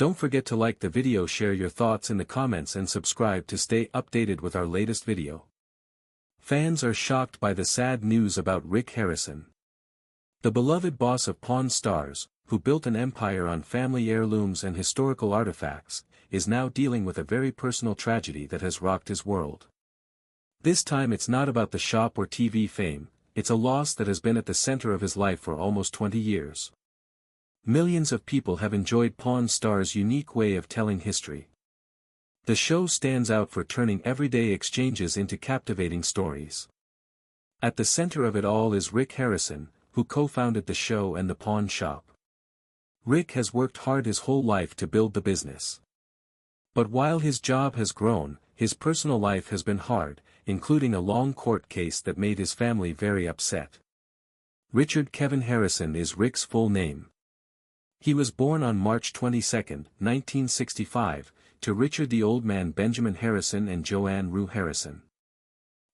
Don't forget to like the video, share your thoughts in the comments and subscribe to stay updated with our latest video. Fans are shocked by the sad news about Rick Harrison. The beloved boss of Pawn Stars, who built an empire on family heirlooms and historical artifacts, is now dealing with a very personal tragedy that has rocked his world. This time it's not about the shop or TV fame, it's a loss that has been at the center of his life for almost 20 years. Millions of people have enjoyed Pawn Stars' unique way of telling history. The show stands out for turning everyday exchanges into captivating stories. At the center of it all is Rick Harrison, who co-founded the show and the pawn shop. Rick has worked hard his whole life to build the business. But while his job has grown, his personal life has been hard, including a long court case that made his family very upset. Richard Kevin Harrison is Rick's full name. He was born on March 22, 1965, to Richard the Old Man Benjamin Harrison and Joanne Rue Harrison.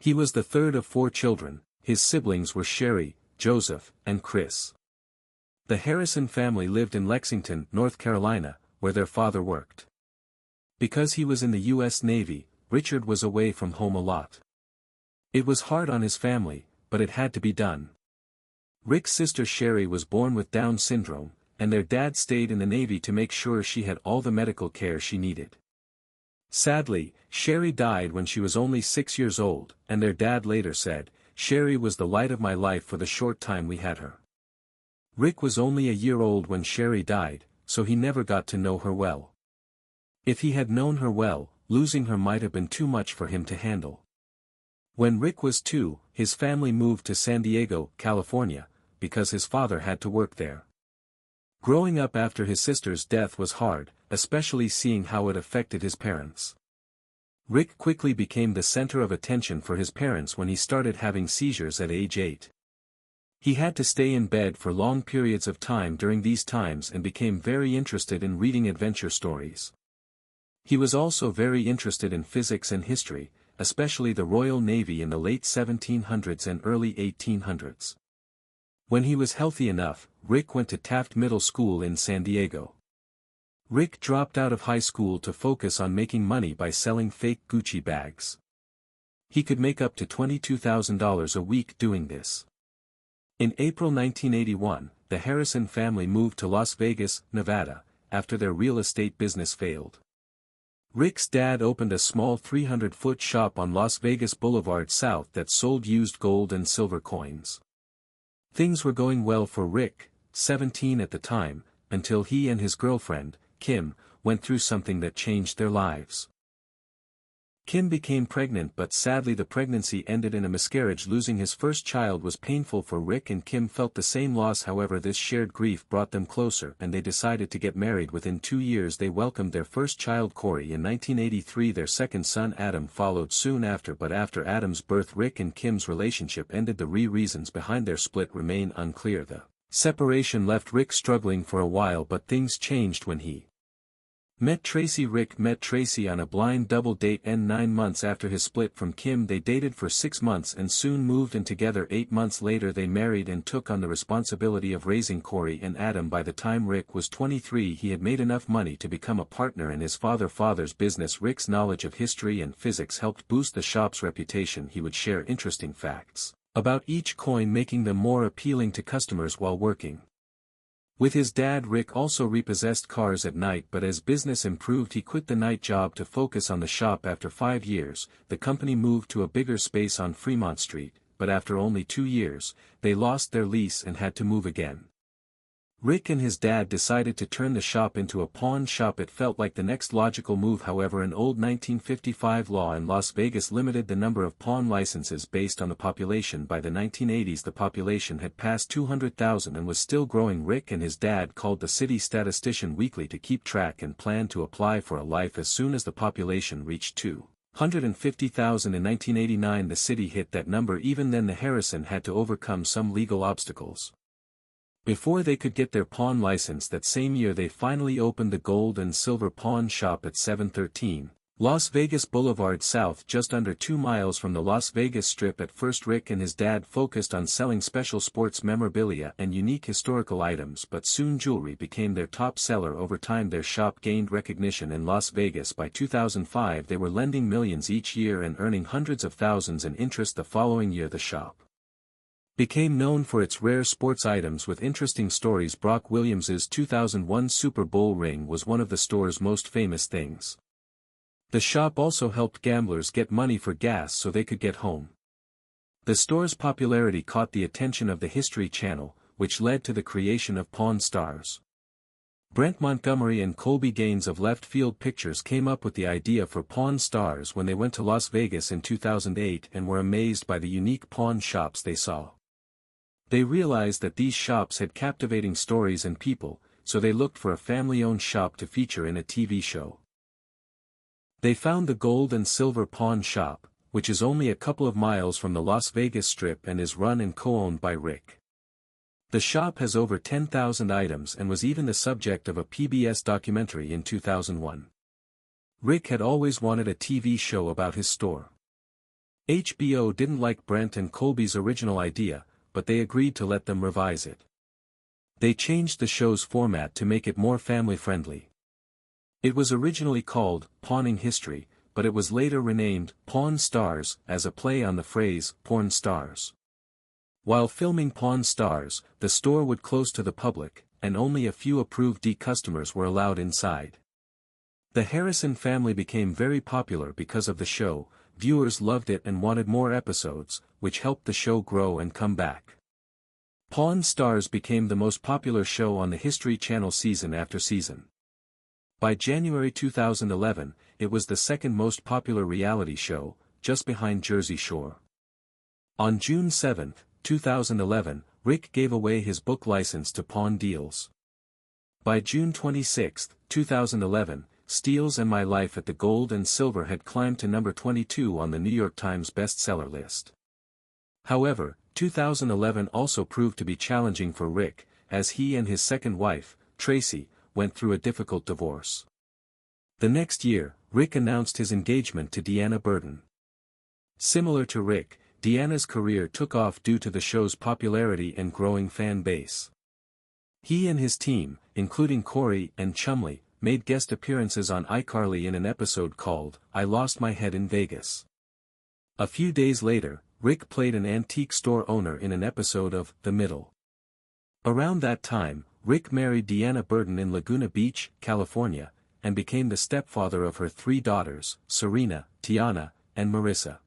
He was the third of 4 children. His siblings were Sherry, Joseph, and Chris. The Harrison family lived in Lexington, North Carolina, where their father worked. Because he was in the U.S. Navy, Richard was away from home a lot. It was hard on his family, but it had to be done. Rick's sister Sherry was born with Down syndrome, and their dad stayed in the Navy to make sure she had all the medical care she needed. Sadly, Sherry died when she was only 6 years old, and their dad later said, "Sherry was the light of my life for the short time we had her." Rick was only a year old when Sherry died, so he never got to know her well. If he had known her well, losing her might have been too much for him to handle. When Rick was 2, his family moved to San Diego, California, because his father had to work there. Growing up after his sister's death was hard, especially seeing how it affected his parents. Rick quickly became the center of attention for his parents when he started having seizures at age 8. He had to stay in bed for long periods of time during these times and became very interested in reading adventure stories. He was also very interested in physics and history, especially the Royal Navy in the late 1700s and early 1800s. When he was healthy enough, Rick went to Taft Middle School in San Diego. Rick dropped out of high school to focus on making money by selling fake Gucci bags. He could make up to $22,000 a week doing this. In April 1981, the Harrison family moved to Las Vegas, Nevada, after their real estate business failed. Rick's dad opened a small 300-foot shop on Las Vegas Boulevard South that sold used gold and silver coins. Things were going well for Rick, 17 at the time, until he and his girlfriend, Kim, went through something that changed their lives. Kim became pregnant, but sadly the pregnancy ended in a miscarriage. Losing his first child was painful for Rick, and Kim felt the same loss. However, this shared grief brought them closer, and they decided to get married. Within 2 years they welcomed their first child, Corey. In 1983 their second son, Adam, followed soon after, but after Adam's birth Rick and Kim's relationship ended. The reasons behind their split remain unclear. The separation left Rick struggling for a while, but things changed when he met Tracy. Rick met Tracy on a blind double date, and 9 months after his split from Kim they dated for 6 months and soon moved in together. 8 months later they married and took on the responsibility of raising Corey and Adam. By the time Rick was 23 he had made enough money to become a partner in his father's business. Rick's knowledge of history and physics helped boost the shop's reputation. He would share interesting facts about each coin, making them more appealing to customers while working. With his dad, Rick also repossessed cars at night, but as business improved he quit the night job to focus on the shop. After 5 years, the company moved to a bigger space on Fremont Street, but after only 2 years, they lost their lease and had to move again. Rick and his dad decided to turn the shop into a pawn shop. It felt like the next logical move. However, an old 1955 law in Las Vegas limited the number of pawn licenses based on the population. By the 1980s the population had passed 200,000 and was still growing. Rick and his dad called the city statistician weekly to keep track and planned to apply for a life as soon as the population reached 250,000 in 1989. The city hit that number. Even then the Harrison had to overcome some legal obstacles before they could get their pawn license. That same year they finally opened the gold and silver pawn shop at 713 Las Vegas Boulevard South, just under 2 miles from the Las Vegas Strip. At first Rick and his dad focused on selling special sports memorabilia and unique historical items, but soon jewelry became their top seller. Over time their shop gained recognition in Las Vegas. By 2005 they were lending millions each year and earning hundreds of thousands in interest. The following year the shop became known for its rare sports items with interesting stories. Brock Williams's 2001 Super Bowl ring was one of the store's most famous things. The shop also helped gamblers get money for gas so they could get home. The store's popularity caught the attention of the History Channel, which led to the creation of Pawn Stars. Brent Montgomery and Colby Gaines of Left Field Pictures came up with the idea for Pawn Stars when they went to Las Vegas in 2008 and were amazed by the unique pawn shops they saw. They realized that these shops had captivating stories and people, so they looked for a family-owned shop to feature in a TV show. They found the Gold and Silver Pawn Shop, which is only a couple of miles from the Las Vegas Strip and is run and co-owned by Rick. The shop has over 10,000 items and was even the subject of a PBS documentary in 2001. Rick had always wanted a TV show about his store. HBO didn't like Brent and Colby's original idea, but they agreed to let them revise it. They changed the show's format to make it more family-friendly. It was originally called Pawning History, but it was later renamed Pawn Stars as a play on the phrase porn stars. While filming Pawn Stars, the store would close to the public, and only a few approved customers were allowed inside. The Harrison family became very popular because of the show. Viewers loved it and wanted more episodes, which helped the show grow and come back. Pawn Stars became the most popular show on the History Channel season after season. By January 2011, it was the second most popular reality show, just behind Jersey Shore. On June 7, 2011, Rick gave away his book license to Pawn Deals. By June 26, 2011, Steals and My Life at the Gold and Silver had climbed to number 22 on the New York Times bestseller list. However, 2011 also proved to be challenging for Rick, as he and his second wife, Tracy, went through a difficult divorce. The next year, Rick announced his engagement to Deanna Burton. Similar to Rick, Deanna's career took off due to the show's popularity and growing fan base. He and his team, including Corey and Chumley, made guest appearances on iCarly in an episode called I Lost My Head in Vegas. A few days later, Rick played an antique store owner in an episode of The Middle. Around that time, Rick married Deanna Burton in Laguna Beach, California, and became the stepfather of her 3 daughters, Serena, Tiana, and Marissa.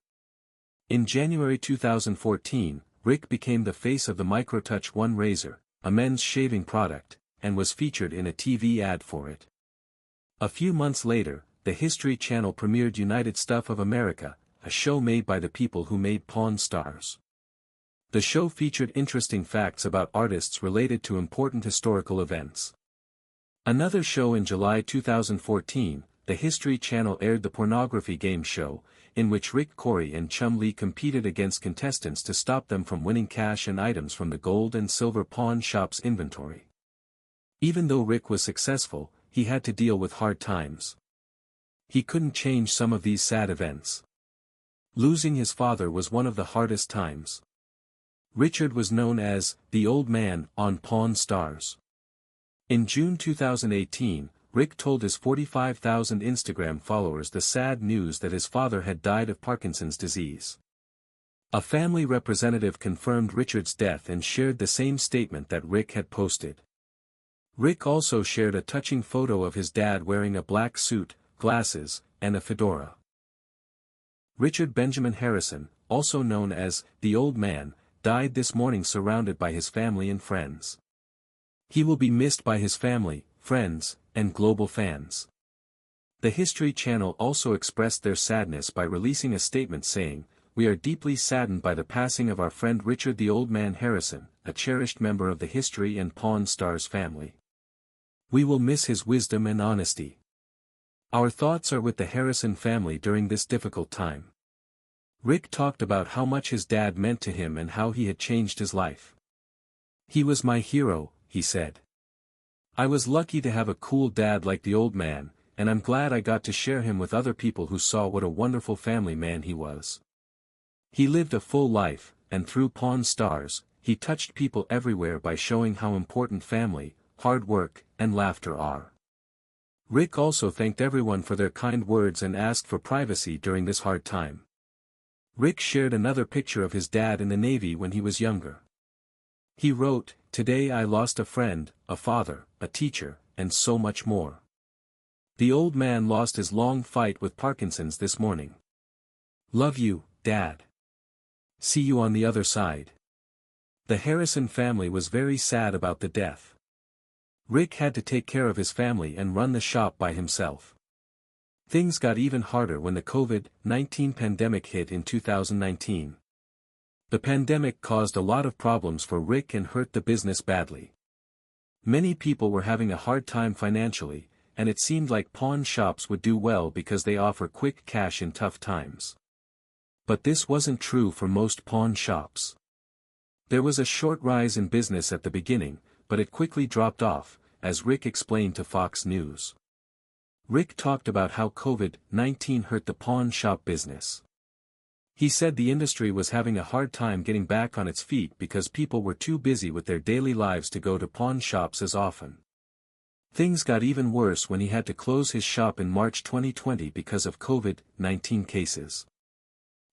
In January 2014, Rick became the face of the Microtouch One razor, a men's shaving product, and was featured in a TV ad for it. A few months later, the History Channel premiered United Stuff of America, a show made by the people who made Pawn Stars. The show featured interesting facts about artists related to important historical events. Another show in July 2014, the History Channel aired the pornography game show, in which Rick, Corey and Chumley competed against contestants to stop them from winning cash and items from the Gold and Silver Pawn Shop's inventory. Even though Rick was successful, he had to deal with hard times. He couldn't change some of these sad events. Losing his father was one of the hardest times. Richard was known as the Old Man on Pawn Stars. In June 2018, Rick told his 45,000 Instagram followers the sad news that his father had died of Parkinson's disease. A family representative confirmed Richard's death and shared the same statement that Rick had posted. Rick also shared a touching photo of his dad wearing a black suit, glasses, and a fedora. Richard Benjamin Harrison, also known as the Old Man, died this morning surrounded by his family and friends. He will be missed by his family, friends, and global fans. The History Channel also expressed their sadness by releasing a statement saying, "We are deeply saddened by the passing of our friend Richard the Old Man Harrison, a cherished member of the History and Pawn Stars family. We will miss his wisdom and honesty. Our thoughts are with the Harrison family during this difficult time." Rick talked about how much his dad meant to him and how he had changed his life. "He was my hero," he said. "I was lucky to have a cool dad like the Old Man, and I'm glad I got to share him with other people who saw what a wonderful family man he was. He lived a full life, and through Pawn Stars, he touched people everywhere by showing how important family, hard work, and laughter are. Rick also thanked everyone for their kind words and asked for privacy during this hard time. Rick shared another picture of his dad in the Navy when he was younger. He wrote, "Today I lost a friend, a father, a teacher, and so much more. The old man lost his long fight with Parkinson's this morning. Love you, Dad. See you on the other side." The Harrison family was very sad about the death. Rick had to take care of his family and run the shop by himself. Things got even harder when the COVID-19 pandemic hit in 2019. The pandemic caused a lot of problems for Rick and hurt the business badly. Many people were having a hard time financially, and it seemed like pawn shops would do well because they offer quick cash in tough times. But this wasn't true for most pawn shops. There was a short rise in business at the beginning, but it quickly dropped off, as Rick explained to Fox News. Rick talked about how COVID-19 hurt the pawn shop business. He said the industry was having a hard time getting back on its feet because people were too busy with their daily lives to go to pawn shops as often. Things got even worse when he had to close his shop in March 2020 because of COVID-19 cases.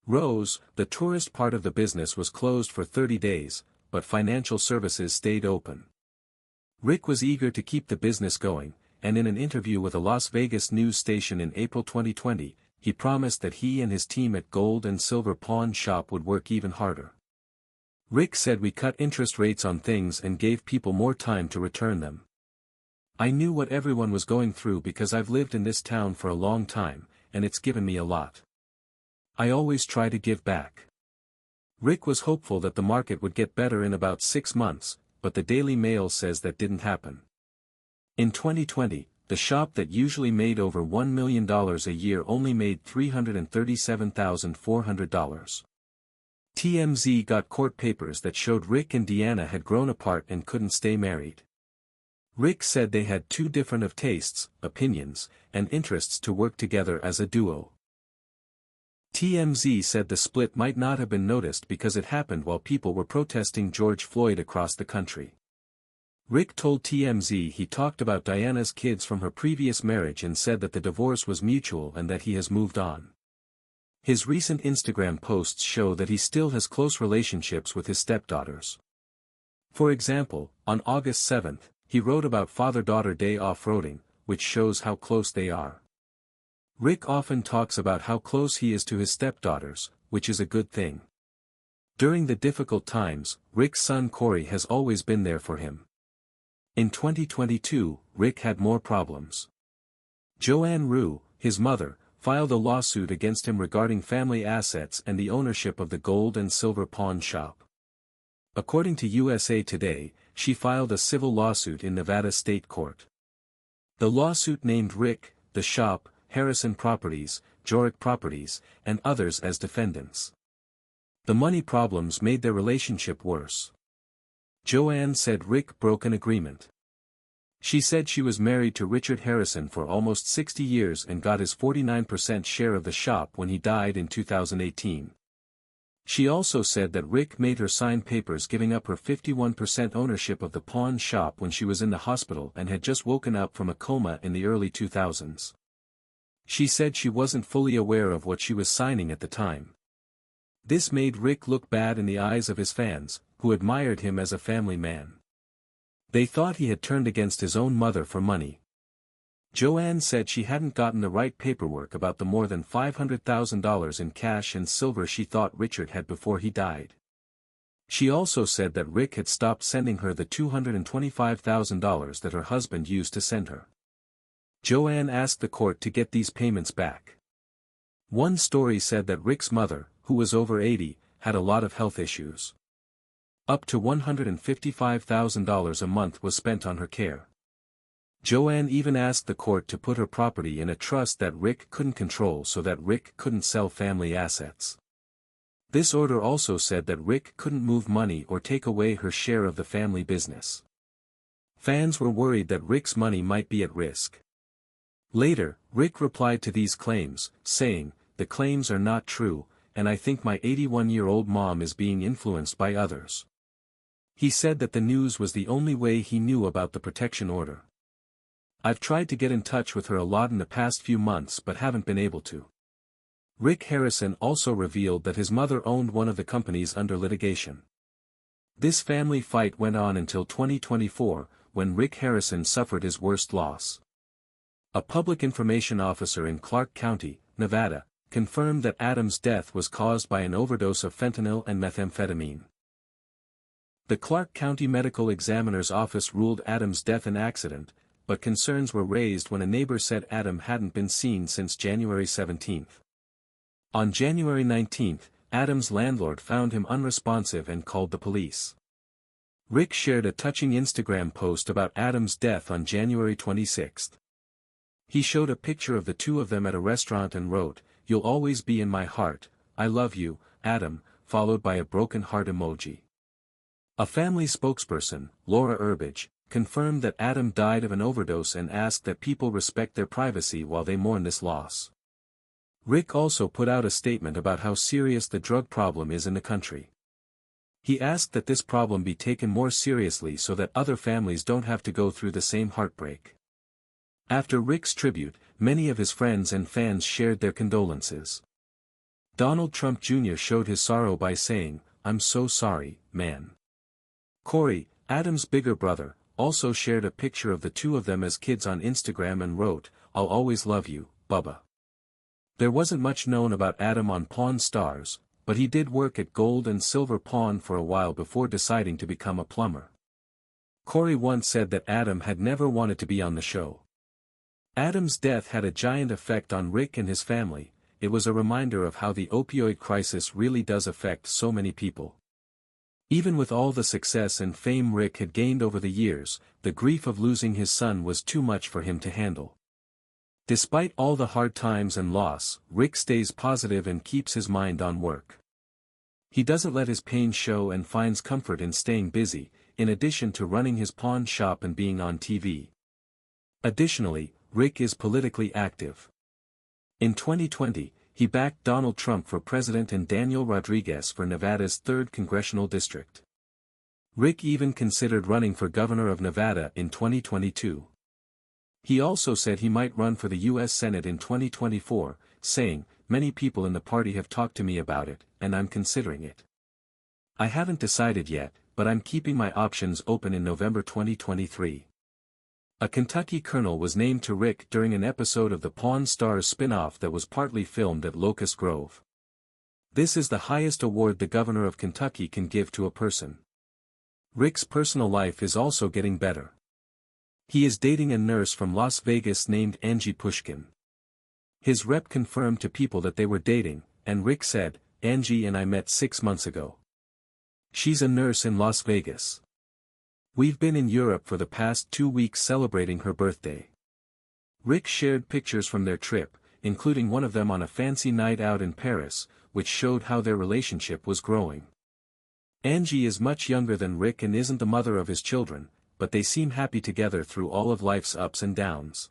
Rose, the tourist part of the business, was closed for 30 days, but financial services stayed open. Rick was eager to keep the business going, and in an interview with a Las Vegas news station in April 2020, he promised that he and his team at Gold and Silver Pawn Shop would work even harder. Rick said, "We cut interest rates on things and gave people more time to return them. I knew what everyone was going through because I've lived in this town for a long time, and it's given me a lot. I always try to give back." Rick was hopeful that the market would get better in about 6 months, but the Daily Mail says that didn't happen. In 2020, the shop that usually made over $1 million a year only made $337,400. TMZ got court papers that showed Rick and Deanna had grown apart and couldn't stay married. Rick said they had too different of tastes, opinions, and interests to work together as a duo. TMZ said the split might not have been noticed because it happened while people were protesting George Floyd across the country. Rick told TMZ he talked about Diana's kids from her previous marriage and said that the divorce was mutual and that he has moved on. His recent Instagram posts show that he still has close relationships with his stepdaughters. For example, on August 7, he wrote about Father-Daughter Day off-roading, which shows how close they are. Rick often talks about how close he is to his stepdaughters, which is a good thing. During the difficult times, Rick's son Corey has always been there for him. In 2022, Rick had more problems. Joanne Rue, his mother, filed a lawsuit against him regarding family assets and the ownership of the Gold and Silver Pawn Shop. According to USA Today, she filed a civil lawsuit in Nevada State Court. The lawsuit named Rick, the shop, Harrison Properties, Jorick Properties, and others as defendants. The money problems made their relationship worse. Joanne said Rick broke an agreement. She said she was married to Richard Harrison for almost 60 years and got his 49% share of the shop when he died in 2018. She also said that Rick made her sign papers giving up her 51% ownership of the pawn shop when she was in the hospital and had just woken up from a coma in the early 2000s. She said she wasn't fully aware of what she was signing at the time. This made Rick look bad in the eyes of his fans, who admired him as a family man. They thought he had turned against his own mother for money. Joanne said she hadn't gotten the right paperwork about the more than $500,000 in cash and silver she thought Richard had before he died. She also said that Rick had stopped sending her the $225,000 that her husband used to send her. Joanne asked the court to get these payments back. One story said that Rick's mother, who was over 80, had a lot of health issues. Up to $155,000 a month was spent on her care. Joanne even asked the court to put her property in a trust that Rick couldn't control so that Rick couldn't sell family assets. This order also said that Rick couldn't move money or take away her share of the family business. Fans were worried that Rick's money might be at risk. Later, Rick replied to these claims, saying, "The claims are not true, and I think my 81-year-old mom is being influenced by others." He said that the news was the only way he knew about the protection order. "I've tried to get in touch with her a lot in the past few months but haven't been able to." Rick Harrison also revealed that his mother owned one of the companies under litigation. This family fight went on until 2024, when Rick Harrison suffered his worst loss. A public information officer in Clark County, Nevada, confirmed that Adam's death was caused by an overdose of fentanyl and methamphetamine. The Clark County Medical Examiner's Office ruled Adam's death an accident, but concerns were raised when a neighbor said Adam hadn't been seen since January 17. On January 19, Adam's landlord found him unresponsive and called the police. Rick shared a touching Instagram post about Adam's death on January 26. He showed a picture of the two of them at a restaurant and wrote, "You'll always be in my heart, I love you, Adam," followed by a broken heart emoji. A family spokesperson, Laura Urbage, confirmed that Adam died of an overdose and asked that people respect their privacy while they mourn this loss. Rick also put out a statement about how serious the drug problem is in the country. He asked that this problem be taken more seriously so that other families don't have to go through the same heartbreak. After Rick's tribute, many of his friends and fans shared their condolences. Donald Trump Jr. showed his sorrow by saying, "I'm so sorry, man." Corey, Adam's bigger brother, also shared a picture of the two of them as kids on Instagram and wrote, "I'll always love you, Bubba." There wasn't much known about Adam on Pawn Stars, but he did work at Gold and Silver Pawn for a while before deciding to become a plumber. Corey once said that Adam had never wanted to be on the show. Adam's death had a giant effect on Rick and his family. It was a reminder of how the opioid crisis really does affect so many people. Even with all the success and fame Rick had gained over the years, the grief of losing his son was too much for him to handle. Despite all the hard times and loss, Rick stays positive and keeps his mind on work. He doesn't let his pain show and finds comfort in staying busy, in addition to running his pawn shop and being on TV. Additionally, Rick is politically active. In 2020, he backed Donald Trump for president and Daniel Rodriguez for Nevada's 3rd congressional district. Rick even considered running for governor of Nevada in 2022. He also said he might run for the U.S. Senate in 2024, saying, "Many people in the party have talked to me about it, and I'm considering it. I haven't decided yet, but I'm keeping my options open in November 2023. A Kentucky colonel was named to Rick during an episode of the Pawn Stars spin-off that was partly filmed at Locust Grove. This is the highest award the governor of Kentucky can give to a person. Rick's personal life is also getting better. He is dating a nurse from Las Vegas named Angie Pushkin. His rep confirmed to people that they were dating, and Rick said, "Angie and I met 6 months ago. She's a nurse in Las Vegas. We've been in Europe for the past 2 weeks celebrating her birthday." Rick shared pictures from their trip, including one of them on a fancy night out in Paris, which showed how their relationship was growing. Angie is much younger than Rick and isn't the mother of his children, but they seem happy together through all of life's ups and downs.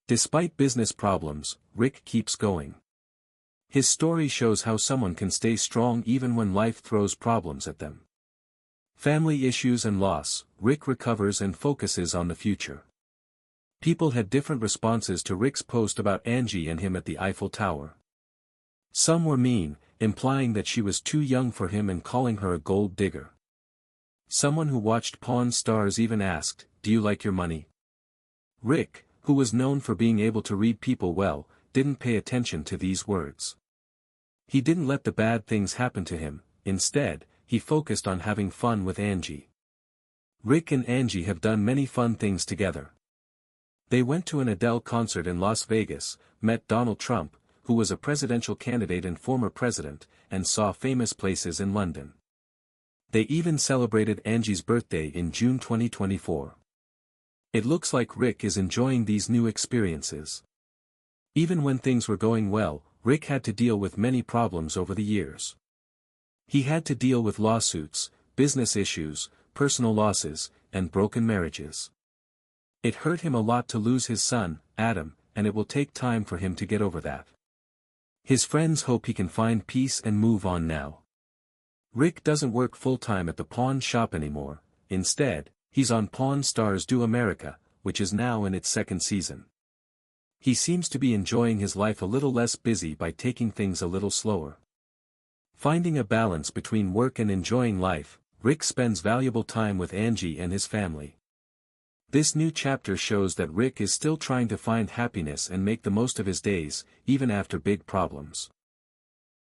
Despite business problems, Rick keeps going. His story shows how someone can stay strong even when life throws problems at them. Family issues and loss, Rick recovers and focuses on the future. People had different responses to Rick's post about Angie and him at the Eiffel Tower. Some were mean, implying that she was too young for him and calling her a gold digger. Someone who watched Pawn Stars even asked, "Do you like your money?" Rick, who was known for being able to read people well, didn't pay attention to these words. He didn't let the bad things happen to him, instead, he focused on having fun with Angie. Rick and Angie have done many fun things together. They went to an Adele concert in Las Vegas, met Donald Trump, who was a presidential candidate and former president, and saw famous places in London. They even celebrated Angie's birthday in June 2024. It looks like Rick is enjoying these new experiences. Even when things were going well, Rick had to deal with many problems over the years. He had to deal with lawsuits, business issues, personal losses, and broken marriages. It hurt him a lot to lose his son, Adam, and it will take time for him to get over that. His friends hope he can find peace and move on now. Rick doesn't work full-time at the pawn shop anymore. Instead, he's on Pawn Stars Do America, which is now in its second season. He seems to be enjoying his life a little less busy by taking things a little slower. Finding a balance between work and enjoying life, Rick spends valuable time with Angie and his family. This new chapter shows that Rick is still trying to find happiness and make the most of his days, even after big problems.